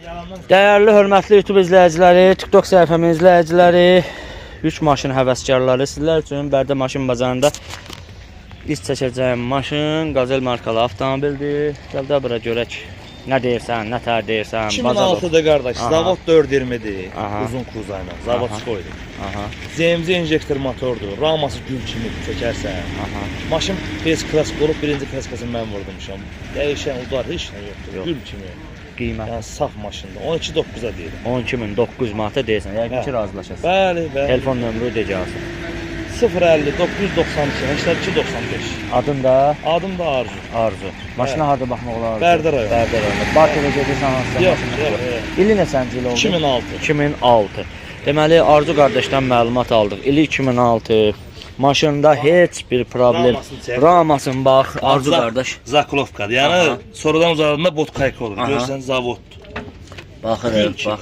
Dəyərli, hörmətli YouTube izləyiciləri, TikTok səhifəmin izləyiciləri, yük maşın həvəskarları, sizlər üçün Bərdə maşın bazarında iz çəkəcəyim maşın Qazel markalı avtomobildir. Gəl də bura görək. Nə deyirsən, nə tər deyirsən? 2006'da qardaş, Zavod 420'dir. Uzun kuzayla, Zavod koydu. ZMZ injektor motordur, raması gül kimi çəkərsən. Maşın base klask olub, birinci klaskasını mən vurdumuşam. Dəyişən udar, heç nə yoxdur, gül kimi. Qiymət? Yəni, saf maşındır, 12.9'a deyirəm. 12.900 manata deyirsən, yəqin ki razılaşasın. Bəli, bəli. Telefon nömrü deyəcəksin. 050 992 82 95. Adın da? Adım da Arzu. Arzu. Maşına harda baxmaq olar? Bərdə rayonu. Bərdə rayonu. Bakıda gedirsən hansısa Yox, maşına? yox. İli neçənci il oldu? 2006. 2006. Deməli, Arzu qardaşdan məlumat aldıq. İli 2006. Maşında heç bir problem. Ramasın bax, Arzu qardaş. Zaklovkadır. Yəni sonradan uzadında botkayka olur. Görürsən zavoddur. Baxırıq, bax.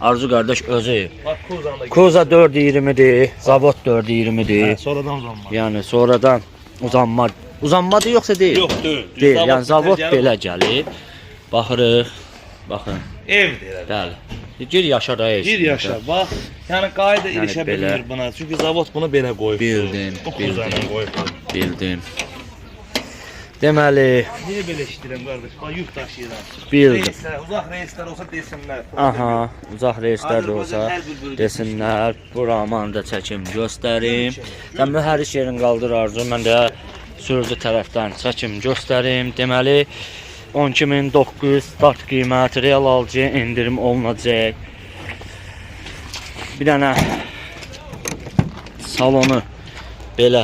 Arzu qardaş özü. Bax Kuzanda. Kuza 420'dir, Zavod 420'dir. Sonradan uzanma. Yəni sonradan uzanma. Uzanmadı yoxsa deyil? Yox, deyil. Deyil. Yəni Zavod belə gəlib. Baxırıq. Baxın. Evdir. Bəli. Gir yaşa da heç. Bir yaşa. Bax, yəni qayda Yəni ilişə belə. bilmir buna. Çünki zavod bunu belə qoyub. Bildim, Bu Kuzayla qoyub. Bildim. Deməli, Niyə belə işləyirəm qardaş? Bax, yük daşıyıram. bildim. Reyslər, uzaq reyslər olsa desinlər. Aha, uzaq reyslər də olsa desinlər. Bu ramanı da çəkim göstərim. Sən mühərrik yerin qaldır Arzu. Mən də sürücü tərəfdən çəkim göstərim. Deməli, 12.900 start qiyməti, real alıcıya indirim olunacaq. Bir dənə salonu belə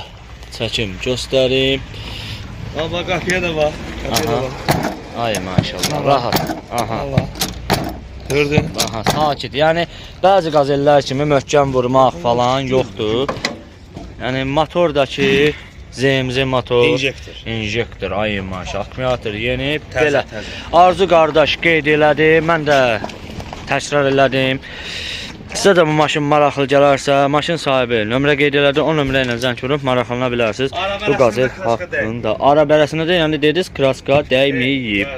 çəkim göstərim. Bax, qapıya da bax. Qapıya da bax. Ay maşallah, rahat. Aha. Allah. Gördün? Aha, sakit. Yəni bəzi qazellər kimi möhkəm vurmaq falan yoxdur. Yəni motordakı ZMZ motor, injektor, ay maşallah, akkumulyator yeni, belə. Arzu qardaş qeyd elədi, mən də təkrar elədim. Sizə də bu maşın maraqlı gələrsə, maşın sahibi nömrə qeyd elədi, o nömrə ilə zəng vurub maraqlana bilərsiniz. Bu qazel haqqında. Ara bərəsində də yəni dediniz kraska dəyməyib.